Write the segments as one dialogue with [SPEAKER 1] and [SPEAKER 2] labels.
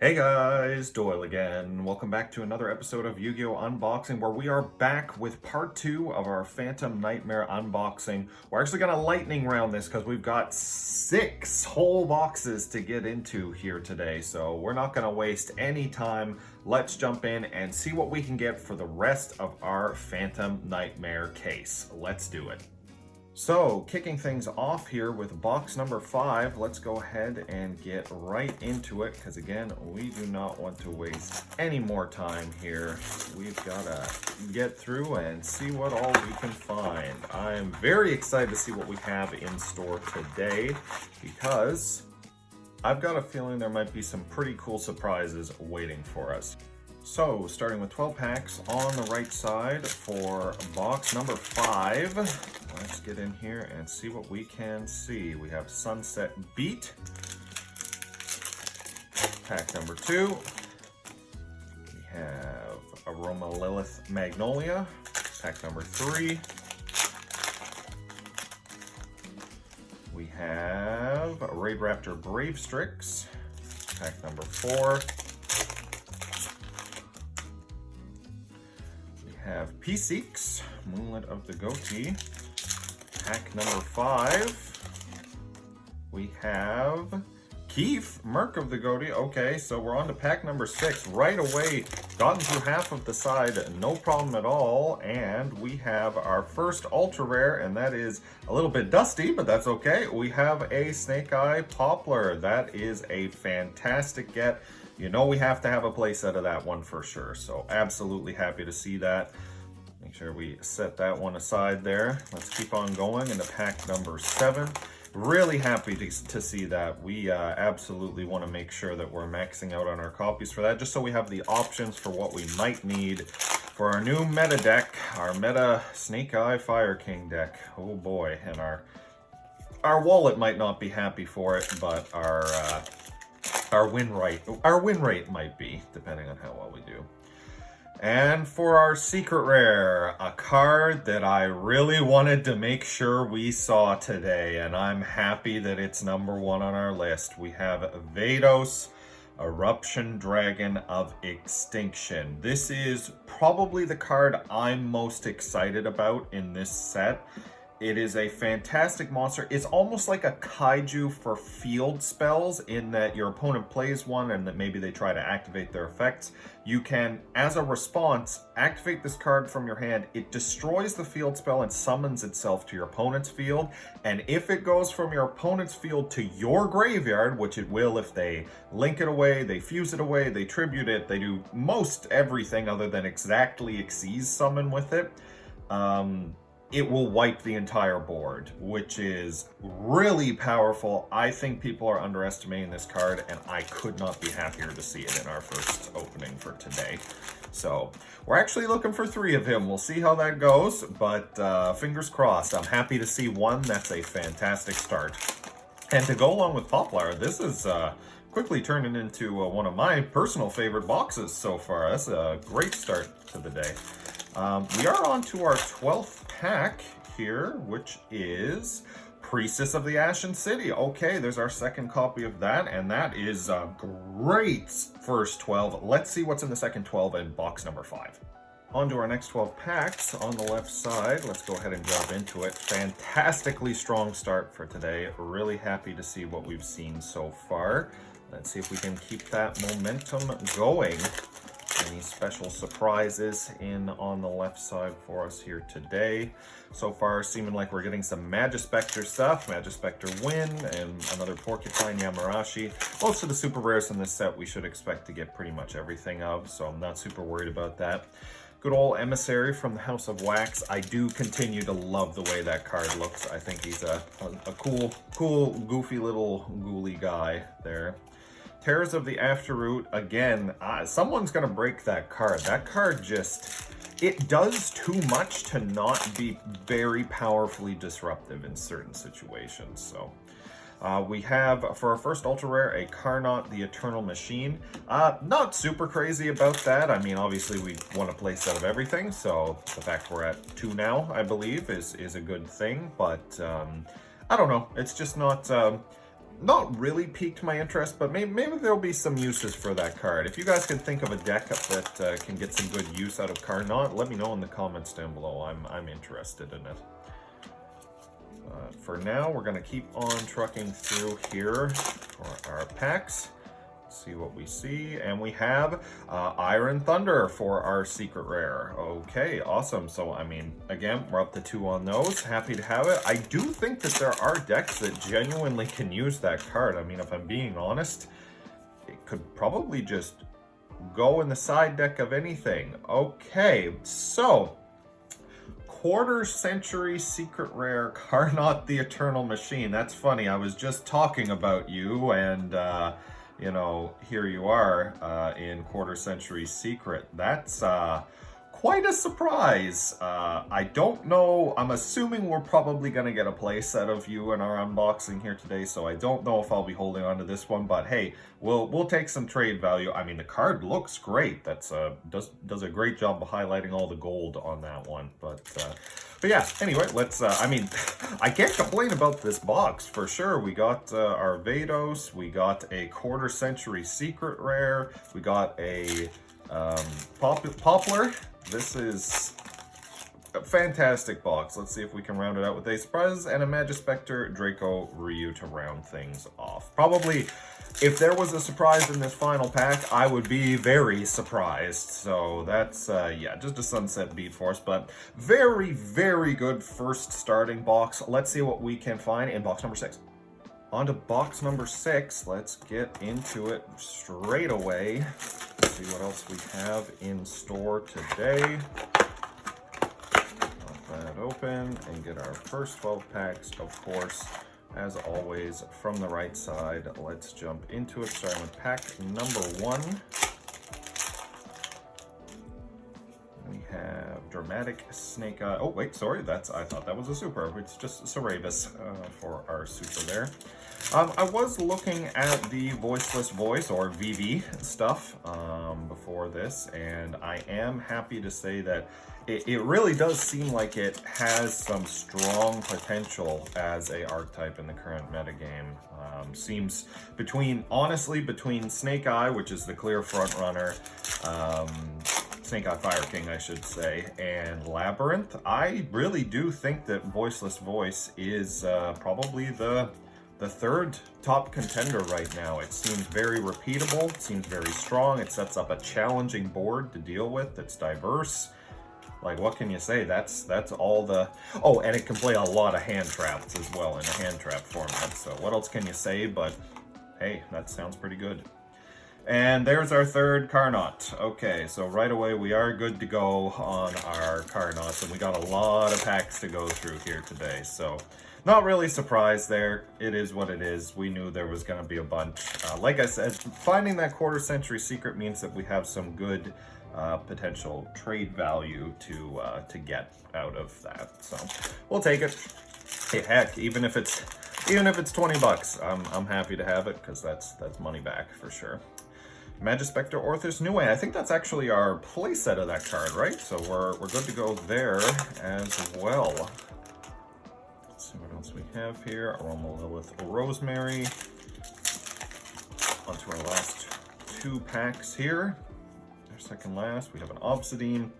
[SPEAKER 1] Hey guys, Doyle again. Welcome back to another episode of Yu-Gi-Oh! Unboxing, where we are back with part 2 of our Phantom Nightmare unboxing. We're actually going to lightning round this because we've got 6 whole boxes to get into here today, so we're not going to waste any time. Let's jump in and see what we can get for the rest of our Phantom Nightmare case. Let's do it. So, kicking things off here with box number 5, let's go ahead and get right into it, because again, we do not want to waste any more time here. We've got to get through and see what all we can find. I'm very excited to see what we have in store today, because I've got a feeling there might be some pretty cool surprises waiting for us. So, starting with 12 packs on the right side for box number 5. Let's get in here and see what we can see. We have Sunset Beat. Pack number 2. We have Aroma Lilith Magnolia. Pack number 3. We have Raid Raptor Brave Strix. Pack number 4. Have P-Seeks, Moonlit of the Goatee. Pack number 5. We have Keith, Merc of the Goatee. Okay, so we're on to pack number 6. Right away, gotten through half of the side, no problem at all. And we have our first ultra rare, and that is a little bit dusty, but that's okay. We have a Snake Eye Poplar. That is a fantastic get. You know we have to have a playset of that one for sure, so absolutely happy to see that. Make sure we set that one aside there. Let's keep on going into pack number 7. Really happy to see that. We absolutely want to make sure that we're maxing out on our copies for that, just so we have the options for what we might need for our new meta deck, our meta Snake Eye Fire King deck. Oh boy, and our wallet might not be happy for it, but our win rate might be, depending on how well we do. And for our secret rare, a card that I really wanted to make sure we saw today, and I'm happy that it's number 1 on our list. We have Vados, Eruption Dragon of Extinction. This is probably the card I'm most excited about in this set. It is a fantastic monster. It's almost like a kaiju for field spells, in that your opponent plays one and that maybe they try to activate their effects. You can, as a response, activate this card from your hand. It destroys the field spell and summons itself to your opponent's field. And if it goes from your opponent's field to your graveyard, which it will if they link it away, they fuse it away, they tribute it, they do most everything other than exactly Xyz summon with it, it will wipe the entire board, which is really powerful. I think people are underestimating this card, and I could not be happier to see it in our first opening for today. So we're actually looking for 3 of him. We'll see how that goes, but fingers crossed. I'm happy to see 1. That's a fantastic start. And to go along with Poplar, this is quickly turning into one of my personal favorite boxes so far. That's a great start to the day. We are on to our 12th pack here, which is Priestess of the Ashen City. Okay, there's our second copy of that, and that is a great first 12. Let's see what's in the second 12 in box number 5. On to our next 12 packs on the left side. Let's go ahead and jump into it. Fantastically strong start for today. Really happy to see what we've seen so far. Let's see if we can keep that momentum going. Any special surprises in on the left side for us here today? So far, seeming like we're getting some Magispector stuff. Magispector Win and another Porcupine Yamarashi. Most of the super rares in this set we should expect to get pretty much everything of, so I'm not super worried about that. Good old Emissary from the House of Wax. I do continue to love the way that card looks. I think he's a cool, goofy little ghouly guy there. Terrors of the Afterroot, again, someone's going to break that card. That card just, it does too much to not be very powerfully disruptive in certain situations. So we have, for our first ultra rare, a Carnot the Eternal Machine. Not super crazy about that. I mean, obviously we want a play set of everything, so the fact we're at 2 now, I believe, is a good thing. But I don't know. It's just not... not really piqued my interest, but maybe there'll be some uses for that card. If you guys can think of a deck that can get some good use out of Carnot, let me know in the comments down below. I'm interested in it. For now, we're going to keep on trucking through here for our packs. See what we see, and we have Iron Thunder for our secret rare. Okay, awesome. So I mean, again, we're up to 2 on those. Happy to have it. I do think that there are decks that genuinely can use that card. I mean, if I'm being honest, it could probably just go in the side deck of anything. Okay, so quarter century secret rare Carnot the Eternal Machine. That's funny. I was just talking about you, and you know, here you are in quarter century secret. That's quite a surprise. I don't know. I'm assuming we're probably going to get a play set of you in our unboxing here today, so I don't know if I'll be holding on to this one, but hey, we'll take some trade value. I mean, the card looks great. That's does a great job of highlighting all the gold on that one. But yeah, anyway, let's, I mean, I can't complain about this box for sure. We got our Vados, we got a quarter century secret rare, we got a Poplar. This is a fantastic box. Let's see if we can round it out with a surprise and a Magispector Draco Ryu to round things off. Probably, if there was a surprise in this final pack, I would be very surprised. So that's, yeah, just a Sunset Beat Force, but very, very good first starting box. Let's see what we can find in box number 6. On to box number 6. Let's get into it straight away. See what else we have in store today. Pop that open and get our first 12 packs, of course, as always, from the right side. Let's jump into it, starting with pack number 1. We have Dramatic Snake Eye. Oh, wait, sorry, I thought that was a super. It's just Cerebus for our super there. I was looking at the Voiceless Voice, or VV, stuff before this, and I am happy to say that it really does seem like it has some strong potential as a archetype in the current metagame. Seems honestly, between Snake Eye, which is the clear front runner, Snake Eye Fire King, I should say, and Labyrinth, I really do think that Voiceless Voice is probably the third top contender right now. It seems very repeatable, it seems very strong, it sets up a challenging board to deal with that's diverse. Like, what can you say? That's all the... Oh, and it can play a lot of hand traps as well in a hand trap format, so what else can you say? But hey, that sounds pretty good. And there's our third Carnot. Okay, so right away we are good to go on our Carnots, and we got a lot of packs to go through here today, so not really surprised there. It is what it is. We knew there was going to be a bunch. Like I said, finding that quarter century secret means that we have some good potential trade value to get out of that. So we'll take it. Hey, heck, even if it's 20 bucks, I'm happy to have it, because that's money back for sure. Magispector Orthus Nue. I think that's actually our playset of that card, right? So we're good to go there as well. Let's see what else we have here. Aroma Lilith Rosemary. On to our last 2 packs here. Our second last, we have an Obsidian.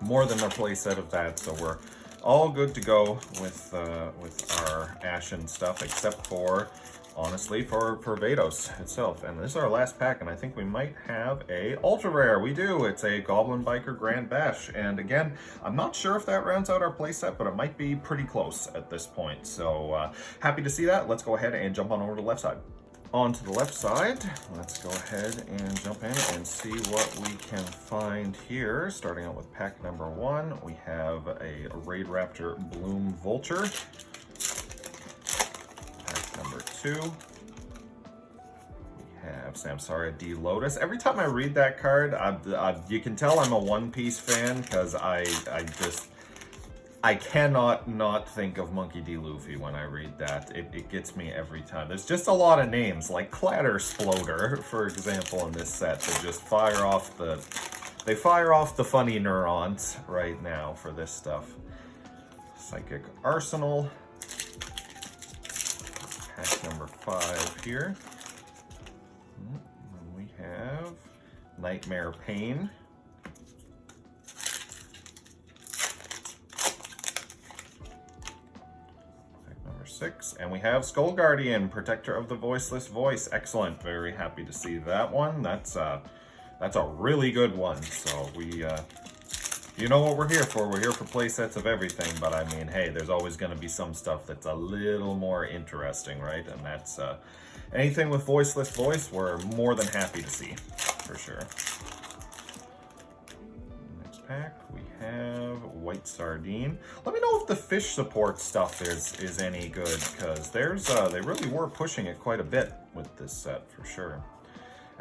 [SPEAKER 1] More than a playset of that, so we're all good to go with our Ashen stuff, except for, honestly, for Vados itself. And this is our last pack, and I think we might have a ultra rare. We do. It's a Goblin Biker Grand Bash. And again, I'm not sure if that rounds out our playset, but it might be pretty close at this point. So happy to see that. Let's go ahead and jump on over to the left side. On to the left side, let's go ahead and jump in and see what we can find here. Starting out with pack number 1, we have a Raid Raptor Bloom Vulture. Pack number 2, we have Samsara D Lotus. Every time I read that card, you can tell I'm a One Piece fan, because I cannot not think of Monkey D. Luffy when I read that. It gets me every time. There's just a lot of names, like Clatter Sploder, for example, in this set, that just fire off the funny neurons right now for this stuff. Psychic Arsenal. pack number 5 here. And we have Nightmare Pain. Pack number 6. And we have Skull Guardian, Protector of the Voiceless Voice. Excellent. Very happy to see that one. That's a really good one. So we... you know what we're here for. We're here for play sets of everything, but I mean, hey, there's always going to be some stuff that's a little more interesting, right? And that's anything with voiceless voice, we're more than happy to see, for sure. Next pack, we have White Sardine. Let me know if the fish support stuff is any good, because there's they really were pushing it quite a bit with this set, for sure.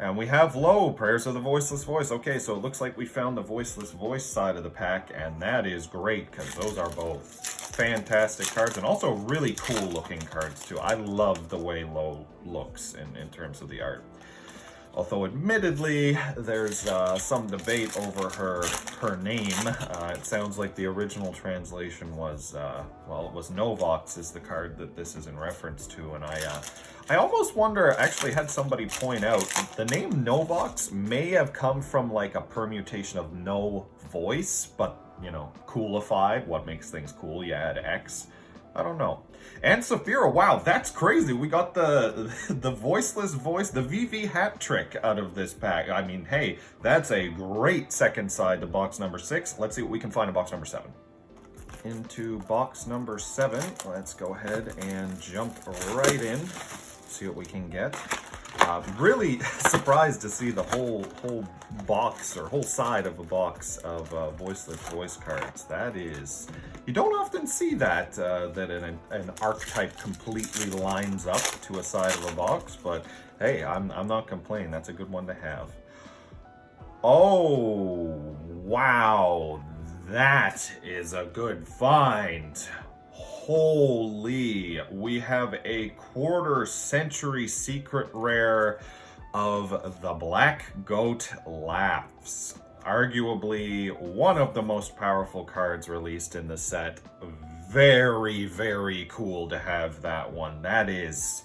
[SPEAKER 1] And we have Low, Prayers of the Voiceless Voice. Okay, so it looks like we found the Voiceless Voice side of the pack, and that is great, because those are both fantastic cards, and also really cool looking cards, too. I love the way Low looks in terms of the art. Although, admittedly, there's some debate over her name. It sounds like the original translation was, well, it was Novox is the card that this is in reference to, and I almost wonder, actually had somebody point out, the name Novox may have come from like a permutation of no voice, but, you know, coolified. What makes things cool? You add X. I don't know. And Saphira, wow, that's crazy. We got the voiceless voice, the VV hat trick out of this pack. I mean, hey, that's a great second side to box number 6. Let's see what we can find in box number 7. Into box number 7, let's go ahead and jump right in. See what we can get. Really surprised to see the whole box or whole side of a box of voiceless voice cards. That is, you don't often see that that an archetype completely lines up to a side of a box. But hey, I'm not complaining. That's a good one to have. Oh wow, that is a good find. Holy, we have a quarter-century secret rare of the Black Goat Laughs. Arguably one of the most powerful cards released in the set. Very, very cool to have that one. That is...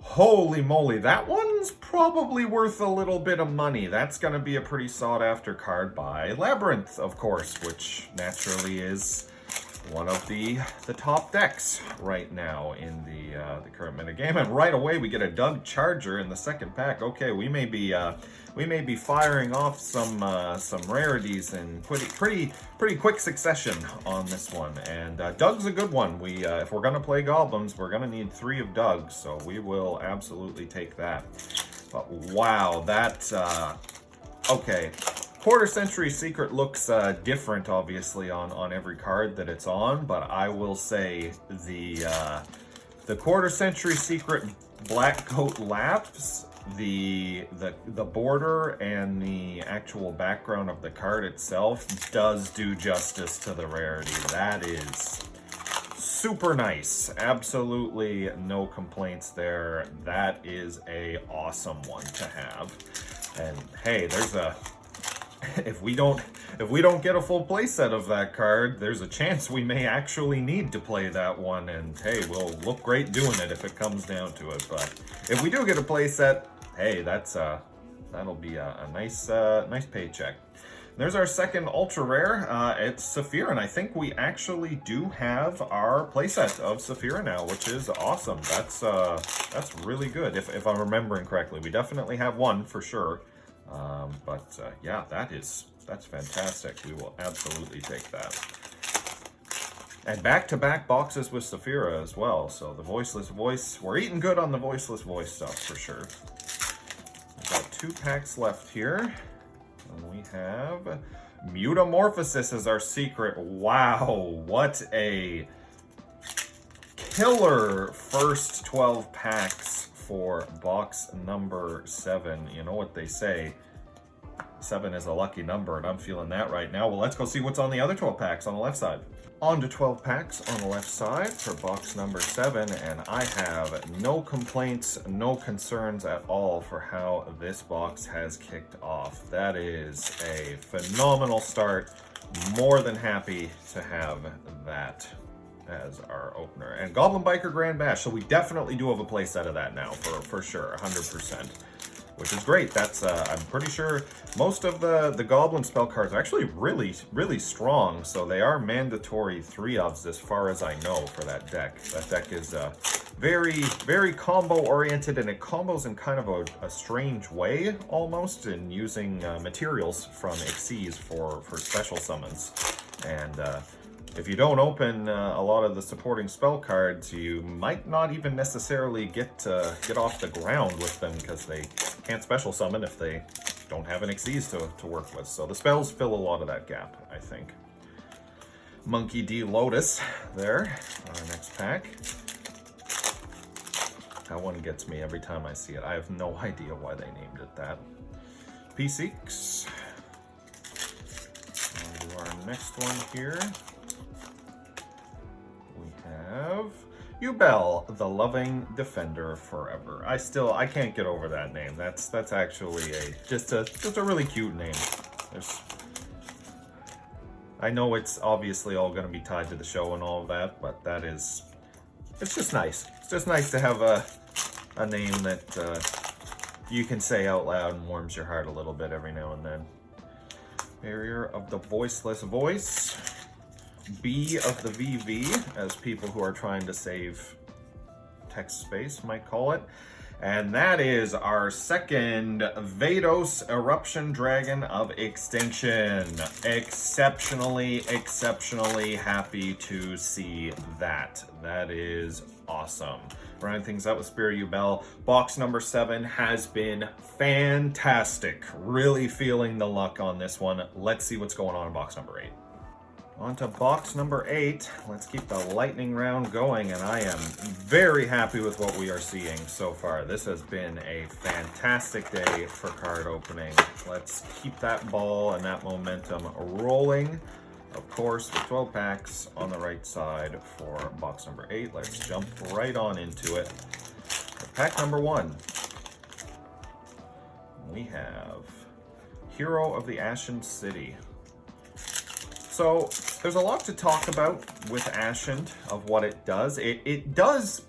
[SPEAKER 1] holy moly, that one's probably worth a little bit of money. That's going to be a pretty sought-after card by Labyrinth, of course, which naturally is one of the top decks right now in the current metagame. And right away we get a Doug Charger in the second pack. Okay, we may be firing off some rarities in pretty quick succession on this one. And Doug's a good one. We if we're gonna play goblins, we're gonna need 3 of Doug's, so we will absolutely take that. But wow, that okay. Quarter Century Secret looks different, obviously, on every card that it's on, but I will say the Quarter Century Secret Black Goat Laughs, the border and the actual background of the card itself does do justice to the rarity. That is super nice. Absolutely no complaints there. That is a awesome one to have. And hey, there's a... If we don't get a full play set of that card, there's a chance we may actually need to play that one, and hey, we'll look great doing it if it comes down to it. But if we do get a play set, hey, that'll be a nice paycheck. There's our second ultra rare. It's Saphira, and I think we actually do have our playset of Saphira now, which is awesome. That's really good if I'm remembering correctly. We definitely have one for sure. Yeah, that's fantastic. We will absolutely take that. And back-to-back boxes with Saphira as well. So the voiceless voice, we're eating good on the voiceless voice stuff for sure. We've got 2 packs left here. And we have Mutamorphosis as our secret. Wow, what a killer first 12 packs for box number 7. You know what they say, 7 is a lucky number, and I'm feeling that right now. Well, let's go see what's on the other 12 packs on the left side. On to 12 packs on the left side for box number 7, and I have no complaints, no concerns at all for how this box has kicked off. That is a phenomenal start. More than happy to have that. as our opener. And Goblin Biker Grand Bash, so we definitely do have a play set of that now, for sure, 100%. Which is great. That's, I'm pretty sure most of the Goblin spell cards are actually really strong, so they are mandatory 3-ofs as far as I know for that deck. That deck is very combo-oriented, and it combos in kind of a strange way, almost, in using materials from Xyz for special summons. And if you don't open a lot of the supporting spell cards, you might not even necessarily get off the ground with them, because they can't special summon if they don't have an Xyz to work with. So the spells fill a lot of that gap, I think. Monkey D. Lotus there, our next pack. That one gets me every time I see it. I have no idea why they named it that. P6. On to our next one here. We have Ubel, the Loving Defender Forever. I can't get over that name. That's actually just a really cute name. I know it's obviously all going to be tied to the show and all of that, but it's just nice. It's just nice to have a name that you can say out loud and warms your heart a little bit every now and then. Barrier of the Voiceless Voice. B of the VV, as people who are trying to save text space might call it. And that is our second Vados Eruption Dragon of Extinction. Exceptionally happy to see that. That is awesome. Rounding things out with Spirit Ubel, box number 7 has been fantastic. Really feeling the luck on this one. Let's see what's going on in box number 8. On to box number 8. Let's keep the lightning round going, and I am very happy with what we are seeing so far. This has been a fantastic day for card opening. Let's keep that ball and that momentum rolling. Of course, with 12 packs on the right side for box number 8. Let's jump right on into it. For pack number 1, we have Hero of the Ashen City. So there's a lot to talk about with Ashen, of what it does. It does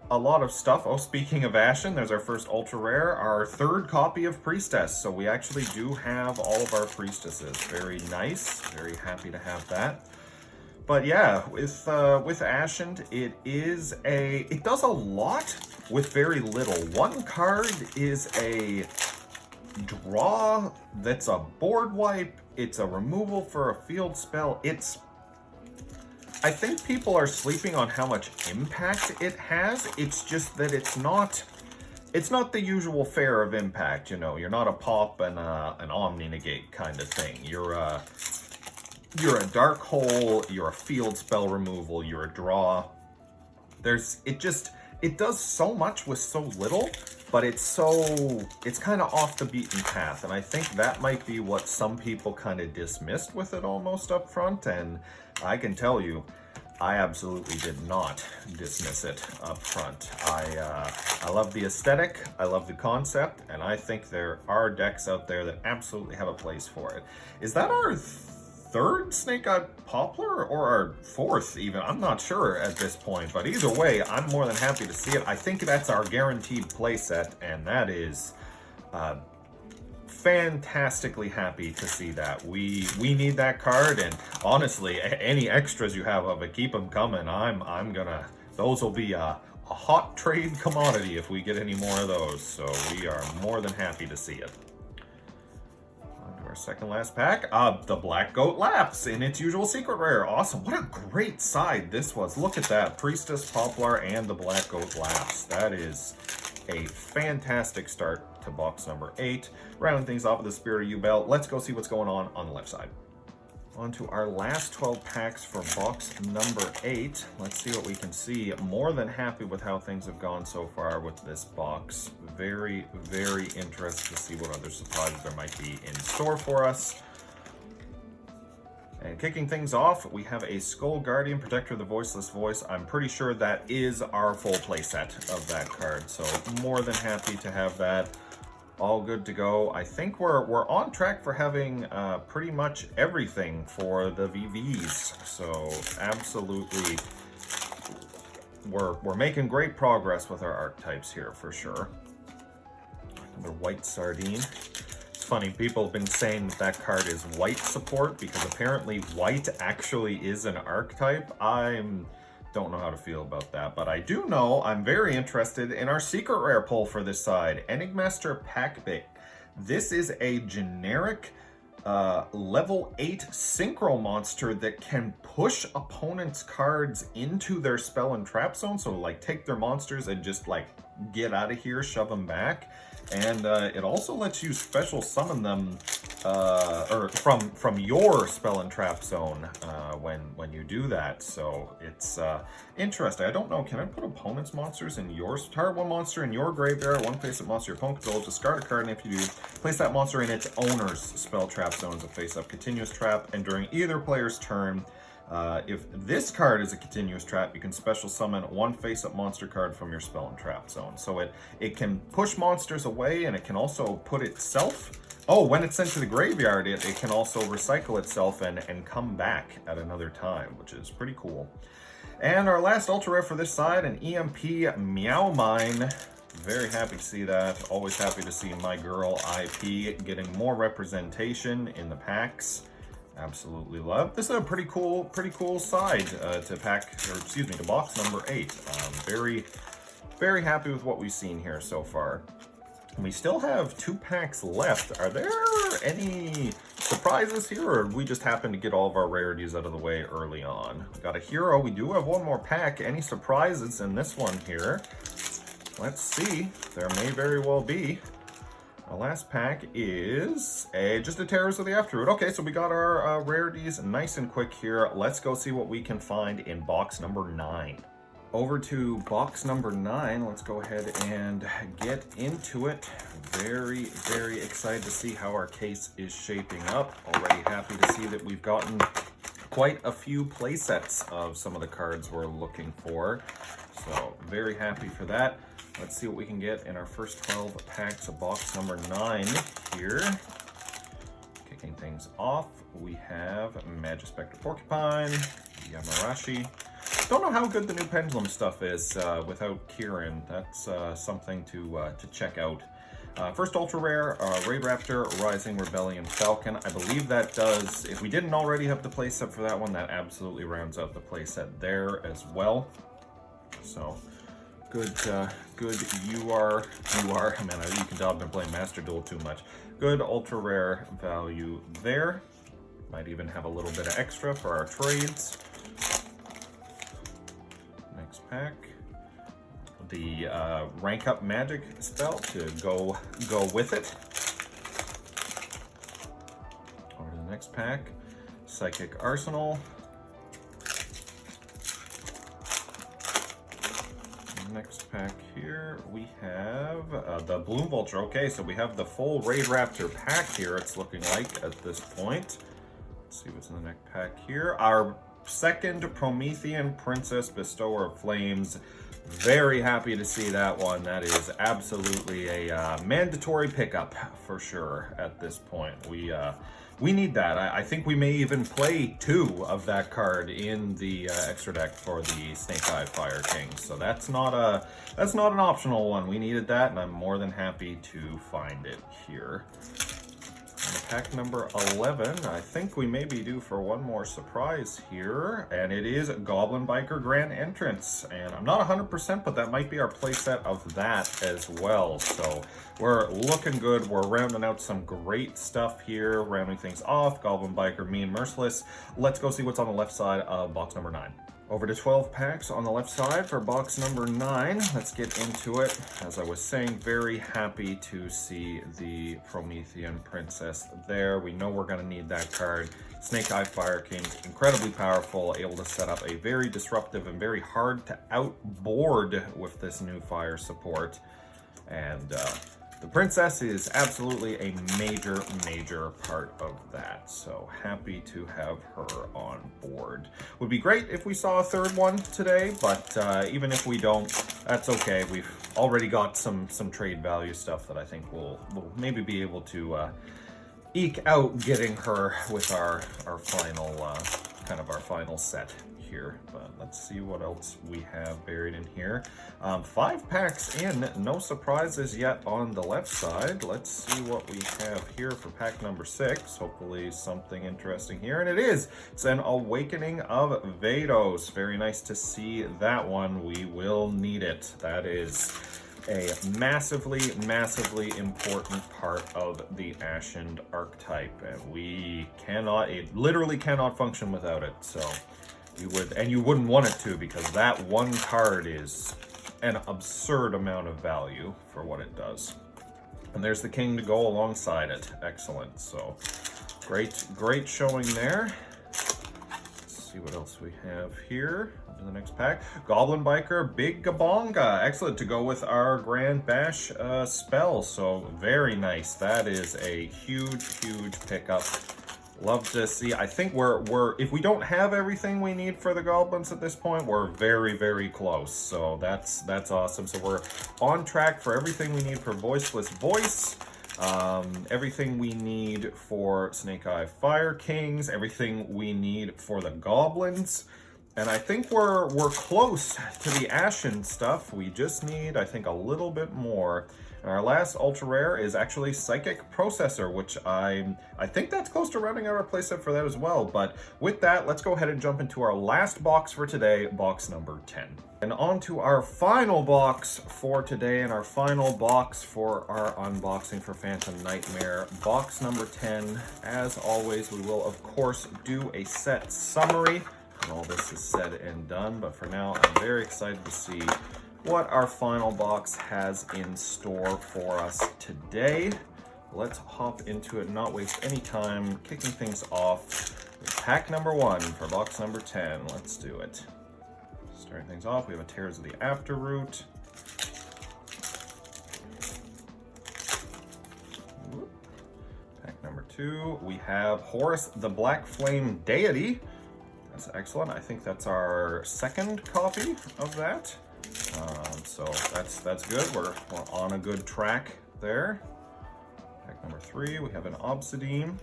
[SPEAKER 1] a lot of stuff. Oh, speaking of Ashen, there's our first ultra rare, our 3rd copy of Priestess. So we actually do have all of our Priestesses. Very nice. Very happy to have that. But yeah, with Ashen, it does a lot with very little. One card is a draw that's a board wipe. It's a removal for a field spell. I think people are sleeping on how much impact it has. It's just that it's not the usual fare of impact, you know. You're not a pop and an Omni Negate kind of thing. You're a dark hole, you're a field spell removal, you're a draw. It does so much with so little, but it's kind of off the beaten path, and I think that might be what some people kind of dismissed with it almost up front, and I can tell you, I absolutely did not dismiss it up front. I love the aesthetic, I love the concept, and I think there are decks out there that absolutely have a place for it. Is that our 3rd Snake Eye Poplar, or our 4th even? I'm not sure at this point, but either way, I'm more than happy to see it. I think that's our guaranteed playset, and that is fantastically happy to see that. We need that card, and honestly, any extras you have of it, keep them coming. Those will be a hot trade commodity if we get any more of those, so we are more than happy to see it. Our second last pack, the Black Goat Lapse in its usual secret rare. Awesome. What a great side this was. Look at that. Priestess, Poplar, and the Black Goat Lapse. That is a fantastic start to box number 8. Rounding things off with the Spirit of Ubel. Let's go see what's going on the left side. On to our last 12 packs for box number 8. Let's see what we can see. More than happy with how things have gone so far with this box. Very interested to see what other surprises there might be in store for us. And kicking things off, we have a Skull Guardian, Protector of the Voiceless Voice. I'm pretty sure that is our full playset of that card, so more than happy to have that. All good to go. I think we're on track for having pretty much everything for the VVs. So absolutely we're making great progress with our archetypes here for sure. Another white sardine. It's funny, people have been saying that card is white support because apparently white actually is an archetype. Don't know how to feel about that, but I do know I'm very interested in our secret rare pull for this side, Enigmaster Packbait. This is a generic level 8 synchro monster that can push opponents' cards into their spell and trap zone. So like take their monsters and just like get out of here, shove them back. And it also lets you special summon them or from your spell and trap zone when you do that. So it's interesting. I don't know, can I put opponent's monsters in yours? Target one monster in your graveyard, one face-up monster your opponent controls, discard a card, and if you do, place that monster in its owner's spell trap zone as a face-up continuous trap, and during either player's turn, if this card is a continuous trap, you can special summon one face-up monster card from your spell and trap zone. So it can push monsters away, and it can also put itself... Oh, when it's sent to the graveyard, it can also recycle itself and come back at another time, which is pretty cool. And our last ultra rare for this side, an EMP Meow Mine. Very happy to see that. Always happy to see my girl IP getting more representation in the packs. Absolutely love. This is a pretty cool side to box number 8. Very happy with what we've seen here so far. And we still have 2 packs left. Are there any surprises here, or we just happen to get all of our rarities out of the way early on? We got a hero. We do have one more pack. Any surprises in this one here? Let's see. There may very well be. Our last pack is just a Terrors of the Afterroot. Okay, so we got our rarities nice and quick here. Let's go see what we can find in box number 9. Over to box number 9. Let's go ahead and get into it. Very excited to see how our case is shaping up. Already happy to see that we've gotten quite a few play sets of some of the cards we're looking for. So very happy for that. Let's see what we can get in our first 12 packs of box number 9 here. Kicking things off, we have Magispector Porcupine, Yamarashi. Don't know how good the new Pendulum stuff is without Kieran. That's something to check out. First ultra rare, Raid Raptor, Rising Rebellion Falcon. I believe that does, if we didn't already have the playset for that one, that absolutely rounds out the playset there as well. So good. You are. Man, you can tell I've been playing Master Duel too much. Good ultra rare value there. Might even have a little bit of extra for our trades. Next pack, the rank up magic spell to go with it. Over to the next pack, Psychic Arsenal. Next pack here, we have the Bloom Vulture. Okay, so we have the full Raid Raptor pack here, it's looking like at this point. Let's see what's in the next pack here. Our second Promethean Princess Bestower of Flames. Very happy to see that one. That is absolutely a mandatory pickup for sure at this point. We need that. I think we may even play 2 of that card in the extra deck for the Snake Eye Fire King. So that's not an optional one. We needed that, and I'm more than happy to find it here. And pack number 11, I think we may be due for one more surprise here, and it is Goblin Biker Grand Entrance. And I'm not 100%, but that might be our playset of that as well. So we're looking good. We're rounding out some great stuff here, rounding things off. Goblin Biker, Mean Merciless. Let's go see what's on the left side of box number 9. Over to 12 packs on the left side for box number 9. Let's get into it. As I was saying, very happy to see the Promethean Princess there. We know we're going to need that card. Snake Eye Fire King, incredibly powerful, able to set up a very disruptive and very hard to outboard with this new fire support. And the Princess is absolutely a major part of that, so happy to have her on board. Would be great if we saw a third one today, but even if we don't, that's okay. We've already got some trade value stuff that I think we'll maybe be able to eke out getting her with our final kind of our final set here, but let's see what else we have buried in here. 5 packs in, no surprises yet on the left side. Let's see what we have here for pack number 6. Hopefully something interesting here, and it is. It's an Awakening of Vados. Very nice to see that one. We will need it. That is a massively, massively important part of the Ashen archetype, and it literally cannot function without it. So you wouldn't want it to, because that one card is an absurd amount of value for what it does. And there's the king to go alongside it. Excellent. So great showing there. See what else we have here in the next pack. Goblin Biker, Big Gabonga. Excellent, to go with our Grand Bash spell. So very nice. That is a huge pickup. Love to see. I think we're if we don't have everything we need for the goblins at this point, we're very close. So that's awesome. So we're on track for everything we need for Voiceless Voice. Everything we need for Snake Eye Fire Kings, everything we need for the goblins, and I think we're close to the Ashen stuff. We just need, I think, a little bit more. And our last ultra rare is actually Psychic Processor, which I think that's close to rounding out our playset for that as well. But with that, let's go ahead and jump into our last box for today, box number 10. And on to our final box for today, and our final box for our unboxing for Phantom Nightmare, box number 10. As always, we will of course do a set summary when all this is said and done, but for now I'm very excited to see what our final box has in store for us today. Let's hop into it and not waste any time, kicking things off with pack number 1 for box number 10. Let's do it. Starting things off, we have a Tears of the Afterroot. Pack number 2, we have Horus the Black Flame Deity. That's excellent. I think that's our second copy of that. So that's good. We're on a good track there. Pack number 3, we have an Obsidian.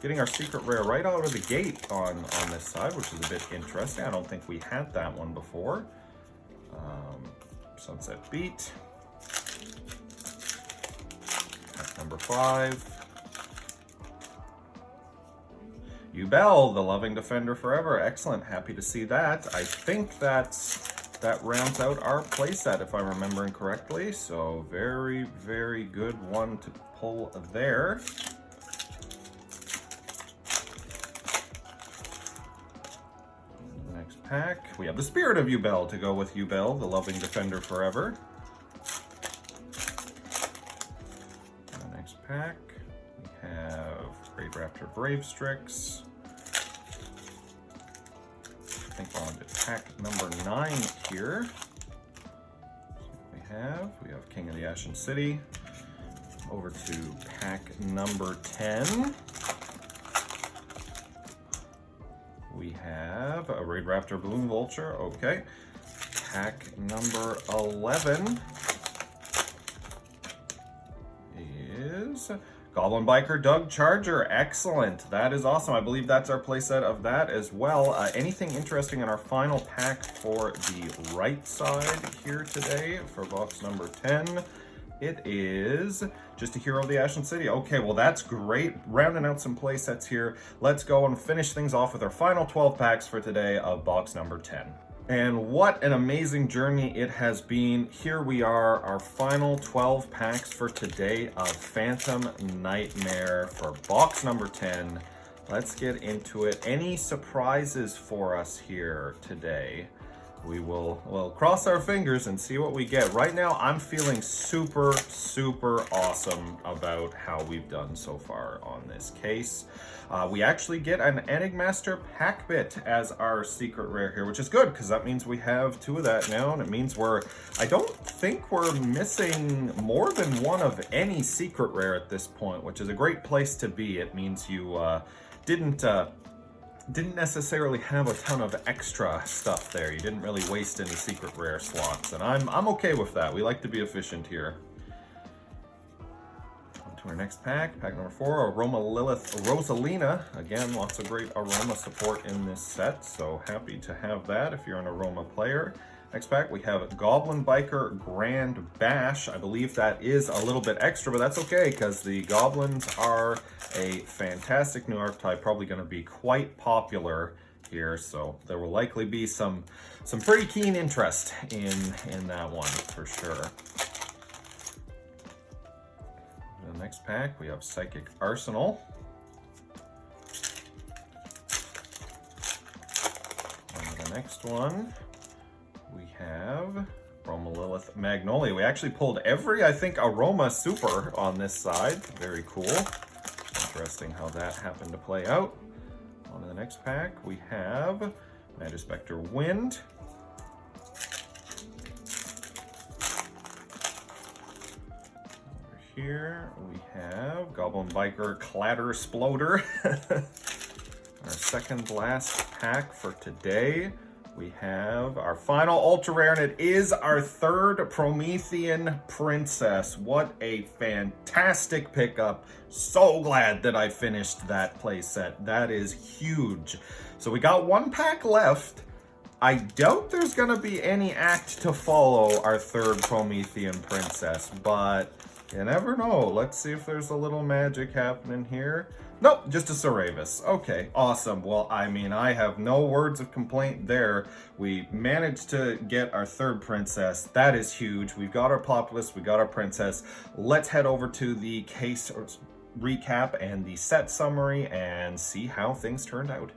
[SPEAKER 1] Getting our secret rare right out of the gate on this side, which is a bit interesting. I don't think we had that one before. Sunset Beat. Pack number 5. Yubel, the Loving Defender Forever. Excellent. Happy to see that. I think that rounds out our playset, if I'm remembering correctly. So very good one to pull there. Next pack, we have the Spirit of Yubel to go with Yubel, the Loving Defender Forever. The next pack, we have Grave Raptor Gravestrix. I think we're on to pack number 9 here. We have King of the Ashen City. Over to pack number 10. We have a Raid Raptor Bloom Vulture. Okay. Pack number 11 is Goblin Biker Doug Charger. Excellent. That is awesome. I believe that's our playset of that as well. Anything interesting in our final pack for the right side here today for box number 10? It is just a Hero of the Ashen City. Okay, well that's great. Rounding out some playsets here. Let's go and finish things off with our final 12 packs for today of box number 10. And what an amazing journey it has been. Here we are, our final 12 packs for today of Phantom Nightmare for box number 10. Let's get into it. Any surprises for us here today? We'll cross our fingers and see what we get. Right now, I'm feeling super awesome about how we've done so far on this case. We actually get an Enigmaster Packbit as our secret rare here, which is good because that means we have 2 of that now, and it means I don't think we're missing more than one of any secret rare at this point, which is a great place to be. It means you didn't necessarily have a ton of extra stuff there. You didn't really waste any secret rare slots, and I'm okay with that. We like to be efficient here. Our next pack, pack number 4, Aroma Lilith Rosalina. Again, lots of great Aroma support in this set, so happy to have that if you're an Aroma player. Next pack, we have Goblin Biker Grand Bash. I believe that is a little bit extra, but that's okay, because the Goblins are a fantastic new archetype, probably going to be quite popular here, so there will likely be some pretty keen interest in that one, for sure. The next pack, we have Psychic Arsenal. And the next one, we have Aroma Lilith Magnolia. We actually pulled every, I think, Aroma Super on this side. Very cool. Interesting how that happened to play out. On to the next pack, we have Magispector Wind. Over here, we have Goblin Biker Clatter Sploder. Our second last pack for today. We have our final ultra rare, and it is our third Promethean Princess. What a fantastic pickup. So glad that I finished that playset. That is huge. So we got one pack left. I doubt there's going to be any act to follow our third Promethean Princess, but you never know. Let's see if there's a little magic happening here. Nope, just a Ceravis. Okay, awesome. Well, I mean, I have no words of complaint there. We managed to get our third princess. That is huge. We've got our Populous, we got our princess. Let's head over to the case recap and the set summary and see how things turned out.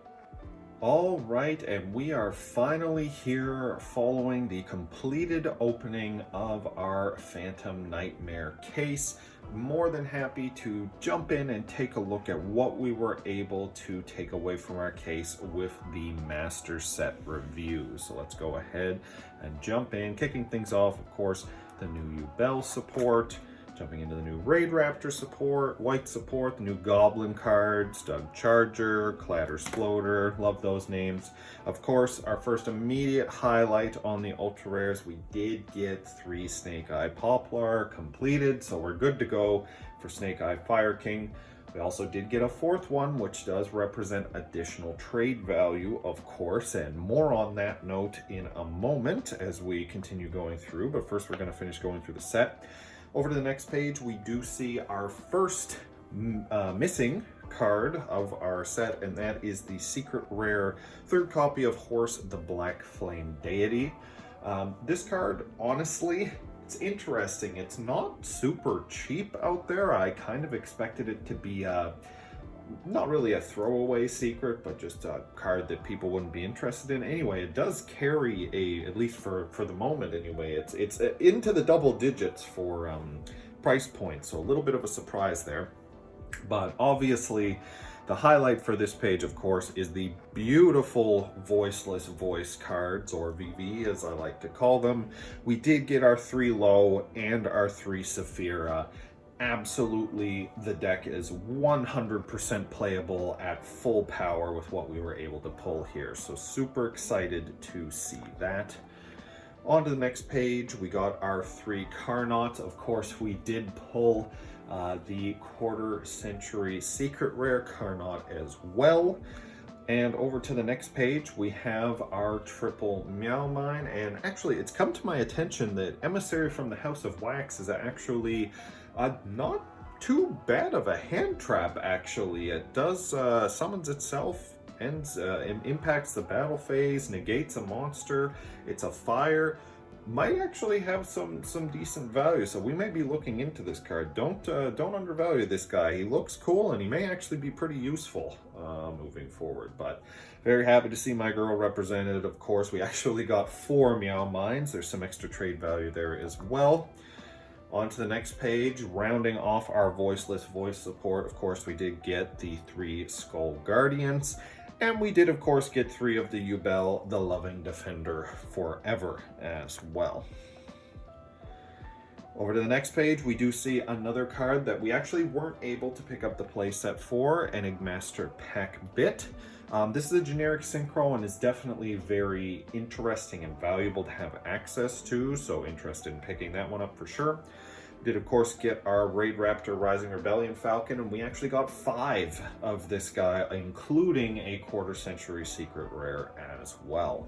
[SPEAKER 1] All right, and we are finally here following the completed opening of our Phantom Nightmare case. More than happy to jump in and take a look at what we were able to take away from our case with the Master Set review. So let's go ahead and jump in, kicking things off, of course, the new Ubel support, jumping into the new Raid Raptor support, White support, the new Goblin cards, Doug Charger, Clatter Sploder, love those names. Of course, our first immediate highlight on the Ultra Rares, we did get 3 Snake Eye Poplar completed, so we're good to go for Snake Eye Fire King. We also did get a 4th one, which does represent additional trade value, of course, and more on that note in a moment as we continue going through, but first we're going to finish going through the set. Over to the next page, we do see our first missing card of our set, and that is the secret rare 3rd copy of Horse the Black Flame Deity. This card, honestly, it's interesting. It's not super cheap out there. I kind of expected it to be not really a throwaway secret, but just a card that people wouldn't be interested in. Anyway, it does carry at least for the moment anyway, it's into the double digits for price point, so a little bit of a surprise there. But obviously, the highlight for this page, of course, is the beautiful Voiceless Voice cards, or VV as I like to call them. We did get our 3 Low and our 3 Saphira. Absolutely, the deck is 100% playable at full power with what we were able to pull here. So super excited to see that. On to the next page, we got our 3 Carnot. Of course, we did pull the quarter century secret rare Carnot as well. And over to the next page, we have our triple Meow Mine. And actually, it's come to my attention that Emissary from the House of Wax is actually not too bad of a hand trap, actually. It does summons itself, impacts the battle phase, negates a monster. It's a fire. Might actually have some decent value, so we may be looking into this card. Don't undervalue this guy. He looks cool, and he may actually be pretty useful moving forward. But very happy to see my girl represented. Of course, we actually got 4 Meow Mines. There's some extra trade value there as well. On to the next page, rounding off our Voiceless Voice support. Of course, we did get the 3 Skull Guardians. And we did, of course, get 3 of the Ubel, the Loving Defender Forever as well. Over to the next page, we do see another card that we actually weren't able to pick up the playset for, Enigmaster Peck Bit. This is a generic synchro and is definitely very interesting and valuable to have access to, so interested in picking that one up for sure. Did of course get our Raid Raptor Rising Rebellion Falcon, and we actually got 5 of this guy, including a quarter century secret rare as well.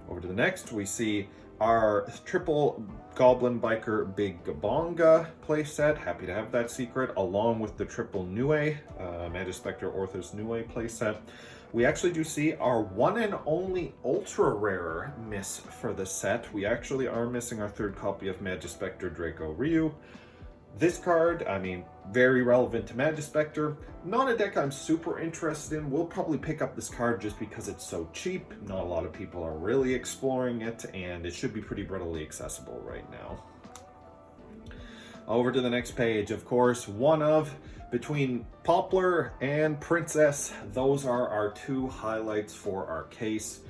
[SPEAKER 1] Over to the next, we see our triple Goblin Biker Big Gabonga playset. Happy to have that secret, along with the triple Nue, Magispector Orthos Nue playset. We actually do see our one and only ultra rare miss for the set. We actually are missing our 3rd copy of Magispector Draco Ryu. This card, I mean, very relevant to Magispector. Not a deck I'm super interested in. We'll probably pick up this card just because it's so cheap. Not a lot of people are really exploring it, and it should be pretty readily accessible right now. Over to the next page, of course, one of, between Poplar and Princess, those are our 2 highlights for our case.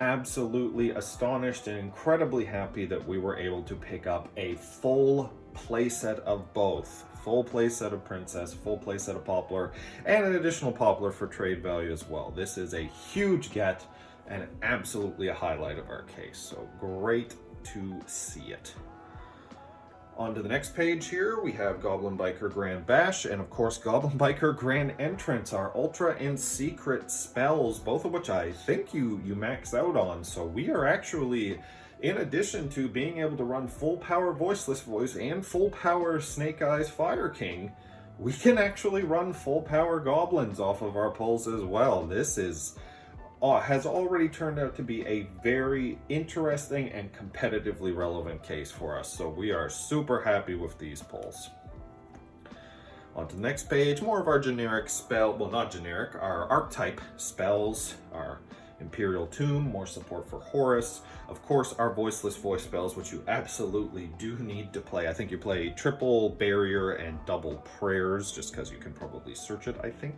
[SPEAKER 1] Absolutely astonished and incredibly happy that we were able to pick up a full playset of both. Full playset of Princess, full playset of Poplar, and an additional Poplar for trade value as well. This is a huge get and absolutely a highlight of our case, so great to see it. On to the next page here, we have Goblin Biker Grand Bash, and of course Goblin Biker Grand Entrance, our Ultra and Secret spells, both of which I think you max out on. So we are actually, in addition to being able to run full power Voiceless Voice and full power Snake Eyes Fire King, we can actually run full power Goblins off of our pulls as well. This is has already turned out to be a very interesting and competitively relevant case for us, so we are super happy with these pulls. On to the next page, more of our generic spell, well, not generic, our archetype spells, our Imperial Tomb, more support for Horus, of course our Voiceless Voice spells, which you absolutely do need to play. I think you play triple Barrier and double Prayers, just because you can probably search it, I think.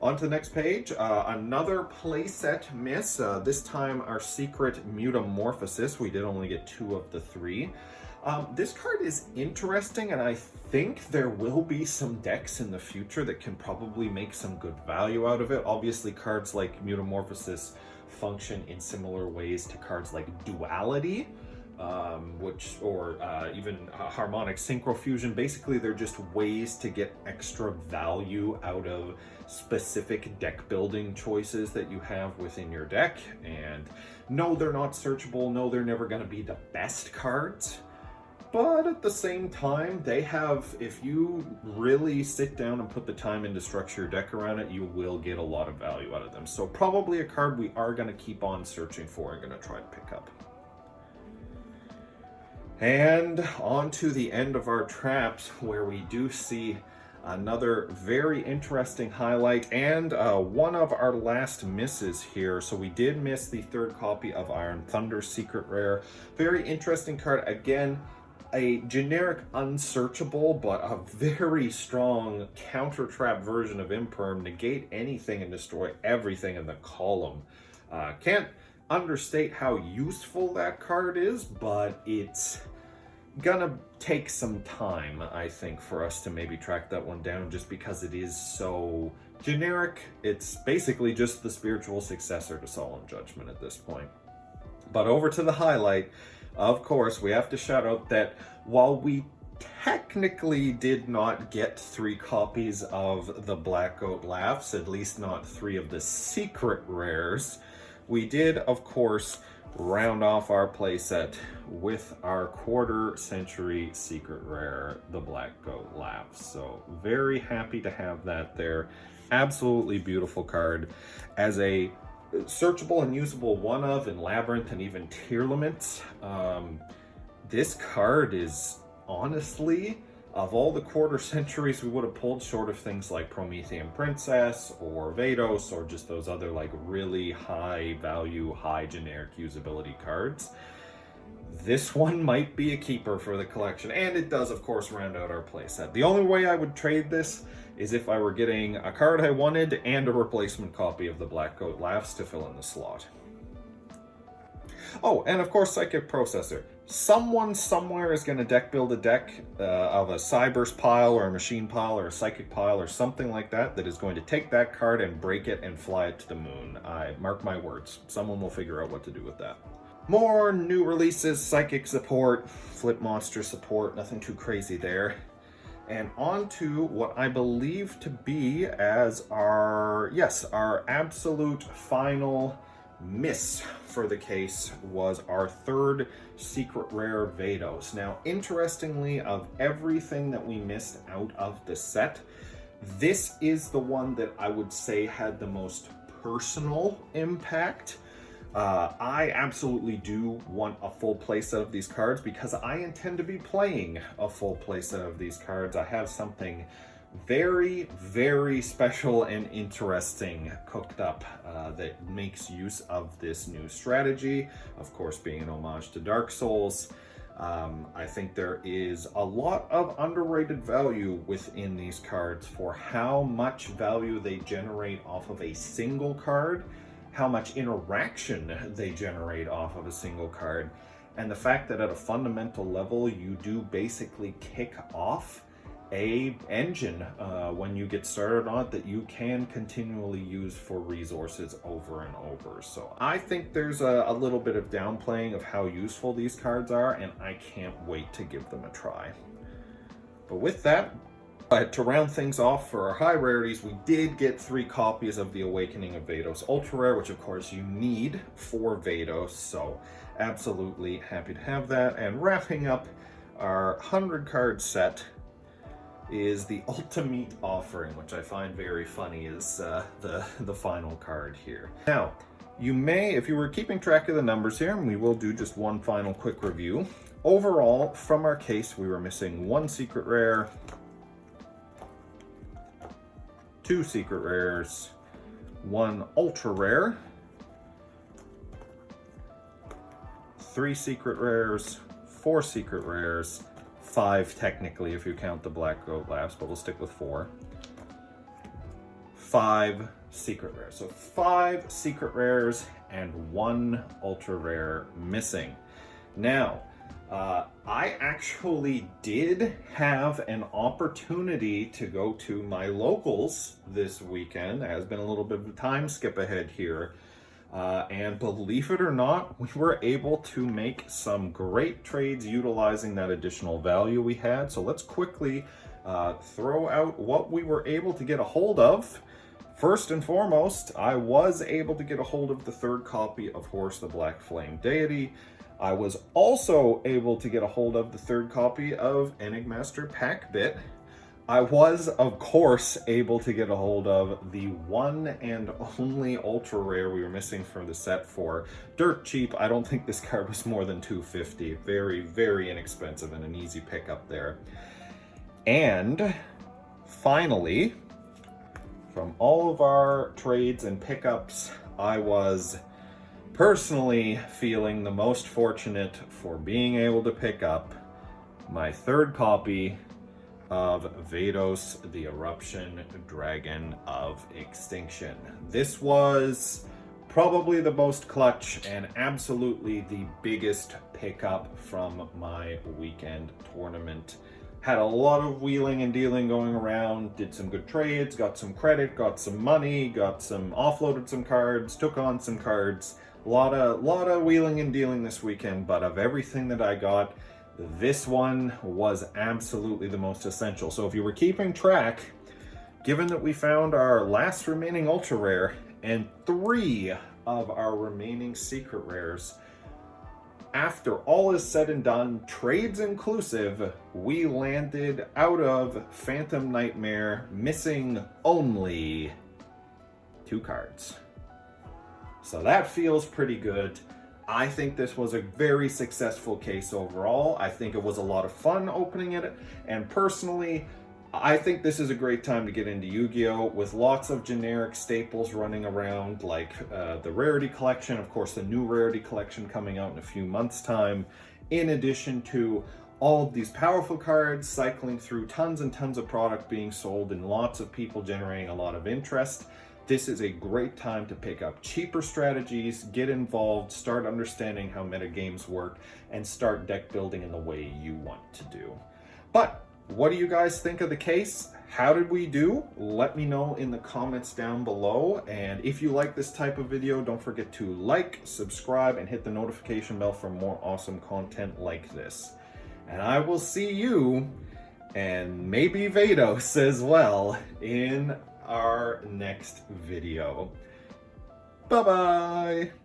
[SPEAKER 1] On to the next page, another playset miss, this time our secret Mutamorphosis. We did only get 2 of the 3. This card is interesting, and I think there will be some decks in the future that can probably make some good value out of it. Obviously, cards like Mutamorphosis function in similar ways to cards like Duality, even Harmonic Synchrofusion. Basically, they're just ways to get extra value out of specific deck building choices that you have within your deck. And no, they're not searchable. No, they're never going to be the best cards. But at the same time, they have, if you really sit down and put the time in to structure your deck around it, you will get a lot of value out of them. So probably a card we are going to keep on searching for and going to try to pick up. And on to the end of our traps, where we do see another very interesting highlight and one of our last misses here. So we did miss the 3rd copy of Iron Thunder Secret Rare. Very interesting card. Again, a generic unsearchable, but a very strong counter trap version of Imperm. Negate anything and destroy everything in the column. Can't understate how useful that card is, but it's gonna take some time, I think, for us to maybe track that one down, just because it is so generic. It's basically just the spiritual successor to Solemn Judgment at this point. But over to the highlight, of course, we have to shout out that while we technically did not get 3 copies of the Black Goat Laughs, at least not 3 of the secret rares, we did, of course, round off our playset with our quarter century secret rare, the Black Goat Laughs. So very happy to have that there. Absolutely beautiful card. As a searchable and usable one of in Labyrinth and even Tearlaments, this card is honestly, of all the quarter centuries we would have pulled, short of things like Promethean Princess or Vados or just those other like really high value, high generic usability cards, this one might be a keeper for the collection. And it does, of course, round out our playset. The only way I would trade this is if I were getting a card I wanted and a replacement copy of the Black Goat Laughs to fill in the slot. Oh, and of course, Psychic Processor. Someone somewhere is going to deck build a deck of a Cybers pile or a Machine pile or a Psychic pile or something like that is going to take that card and break it and fly it to the moon. I mark my words. Someone will figure out what to do with that. More new releases, Psychic support, Flip Monster support, nothing too crazy there. And on to what I believe to be as our absolute final miss for the case was our third secret rare Vados. Now, interestingly, of everything that we missed out of the set, this is the one that I would say had the most personal impact. I absolutely do want a full playset of these cards because I intend to be playing a full playset of these cards. I have something very, very special and interesting cooked up that makes use of this new strategy, of course being an homage to Dark Souls. I think there is a lot of underrated value within these cards for how much value they generate off of a single card, how much interaction they generate off of a single card, and the fact that at a fundamental level you do basically kick off a engine when you get started on it that you can continually use for resources over and over. So I think there's a little bit of downplaying of how useful these cards are, and I can't wait to give them a try. But with that, to round things off for our high rarities, we did get 3 copies of the Awakening of Vados Ultra Rare, which of course you need for Vados, so absolutely happy to have that. And wrapping up our 100 card set is the Ultimate Offering, which I find very funny is the final card here. Now, you may, if you were keeping track of the numbers here, and we will do just one final quick review. Overall, from our case, we were missing 1 secret rare, 2 secret rares, 1 ultra rare, 3 secret rares, 4 secret rares, 5 technically if you count the Black Goat Labs, but we'll stick with 4. 5 secret rares. So 5 secret rares and 1 ultra rare missing. Now, I actually did have an opportunity to go to my locals this weekend. There has been a little bit of a time skip ahead here. And believe it or not, we were able to make some great trades utilizing that additional value we had. So let's quickly throw out what we were able to get a hold of. First and foremost, I was able to get a hold of the 3rd copy of Horus the Black Flame Deity. I was also able to get a hold of the 3rd copy of Enigmaster Packbit. I was, of course, able to get a hold of the one and only ultra rare we were missing from the set for dirt cheap. I don't think this card was more than $250. Very, very inexpensive and an easy pickup there. And finally, from all of our trades and pickups, I was personally feeling the most fortunate for being able to pick up my 3rd copy of Vados, the Eruption Dragon of Extinction. This was probably the most clutch and absolutely the biggest pickup from my weekend tournament. Had a lot of wheeling and dealing going around, did some good trades, got some credit, got some money, offloaded some cards, took on some cards. A lot of wheeling and dealing this weekend, but of everything that I got, this one was absolutely the most essential. So if you were keeping track, given that we found our last remaining ultra rare and 3 of our remaining secret rares, after all is said and done, trades inclusive, we landed out of Phantom Nightmare missing only 2 cards. So that feels pretty good. I think this was a very successful case overall. I think it was a lot of fun opening it, and personally, I think this is a great time to get into Yu-Gi-Oh! With lots of generic staples running around, like the Rarity Collection, of course the new Rarity Collection coming out in a few months' time, in addition to all of these powerful cards cycling through tons and tons of product being sold and lots of people generating a lot of interest. This is a great time to pick up cheaper strategies, get involved, start understanding how metagames work, and start deck building in the way you want to do. But what do you guys think of the case? how did we do? Let me know in the comments down below. And if you like this type of video, don't forget to like, subscribe, and hit the notification bell for more awesome content like this. And I will see you, and maybe Vados as well, in our next video. Bye-bye!